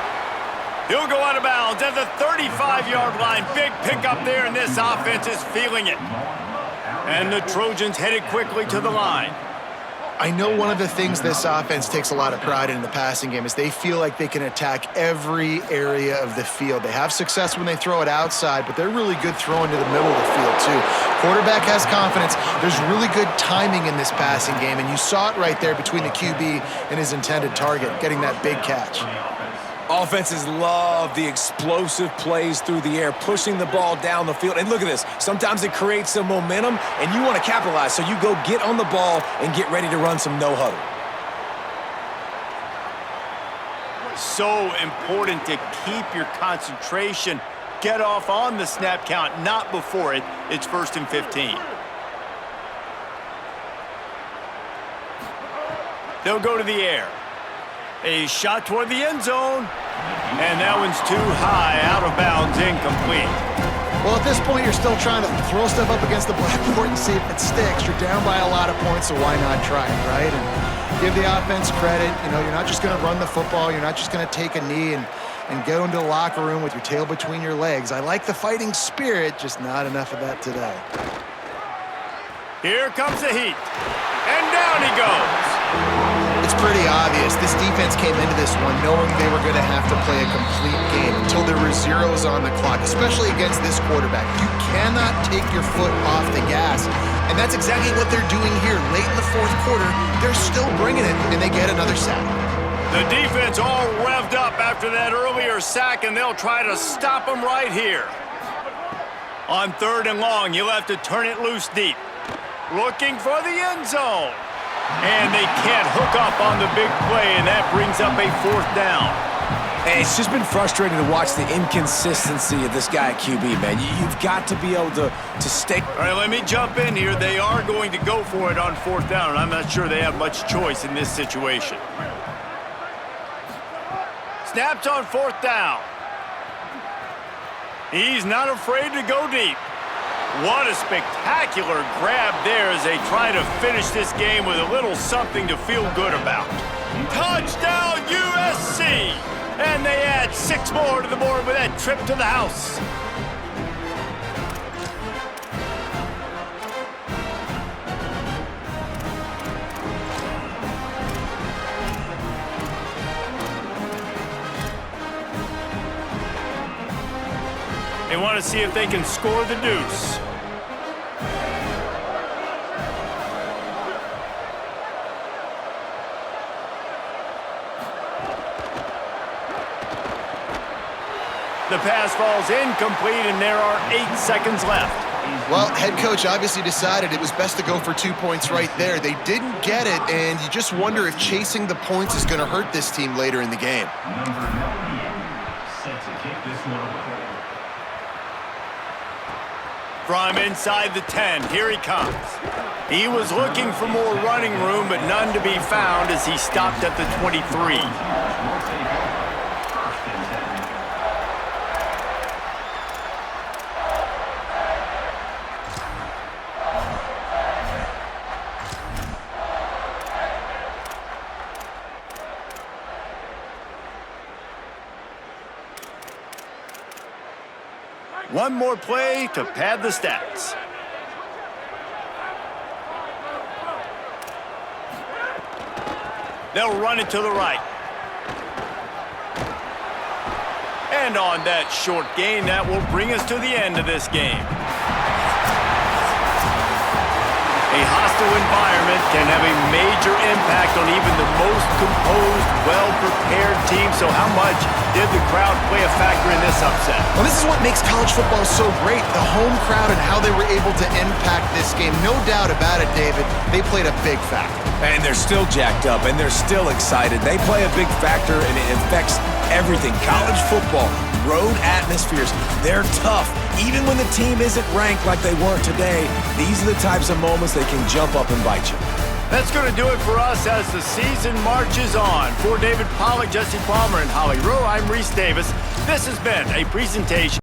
He'll go out of bounds at the 35-yard line. Big pickup there, and this offense is feeling it. And the Trojans headed quickly to the line. I know one of the things this offense takes a lot of pride in the passing game is they feel like they can attack every area of the field. They have success when they throw it outside, but they're really good throwing to the middle of the field too. Quarterback has confidence. There's really good timing in this passing game, and you saw it right there between the QB and his intended target, getting that big catch. Offenses love the explosive plays through the air, pushing the ball down the field. And look at this. Sometimes it creates some momentum, and you want to capitalize. So you go get on the ball and get ready to run some no-huddle. So important to keep your concentration. Get off on the snap count, not before it. It's 1st and 15. They'll go to the air. A shot toward the end zone. And that one's too high, out of bounds, incomplete. Well, at this point, you're still trying to throw stuff up against the blackboard and see if it sticks. You're down by a lot of points, so why not try it, right? And give the offense credit. You know, you're not just going to run the football. You're not just going to take a knee and go into the locker room with your tail between your legs. I like the fighting spirit, just not enough of that today. Here comes the heat. And down he goes. It's pretty obvious. This defense came into this one knowing they were going to have to play a complete game until there were zeros on the clock, especially against this quarterback. You cannot take your foot off the gas. And that's exactly what they're doing here. Late in the 4th quarter, they're still bringing it, and they get another sack. The defense all revved up after that earlier sack, and they'll try to stop them right here. On 3rd and long, you'll have to turn it loose deep. Looking for the end zone. And they can't hook up on the big play, and that brings up a 4th down. And it's just been frustrating to watch the inconsistency of this guy at QB, man. You've got to be able to stay. All right, let me jump in here. They are going to go for it on 4th down, and I'm not sure they have much choice in this situation. Snaps on 4th down. He's not afraid to go deep. What a spectacular grab there as they try to finish this game with a little something to feel good about. Touchdown USC! And they add 6 more to the board with that trip to the house. They want to see if they can score the deuce. The pass falls incomplete, and there are 8 seconds left. Well, head coach obviously decided it was best to go for 2 points right there. They didn't get it, and you just wonder if chasing the points is going to hurt this team later in the game. Number 98, set to kick this one away. From inside the 10, here he comes. He was looking for more running room, but none to be found as he stopped at the 23. One more play to pad the stats. They'll run it to the right. And on that short gain, that will bring us to the end of this game. A hostile environment can have a major impact on even the most composed, well-prepared team. So how much did the crowd play a factor in this upset? Well, this is what makes college football so great, the home crowd and how they were able to impact this game. No doubt about it, David, they played a big factor. And they're still jacked up, and they're still excited. They play a big factor, and it affects everything. College football, road atmospheres, they're tough. Even when the team isn't ranked like they weren't today, these are the types of moments they can jump up and bite you. That's going to do it for us as the season marches on. For David Pollack, Jesse Palmer, and Holly Rowe, I'm Reese Davis. This has been a presentation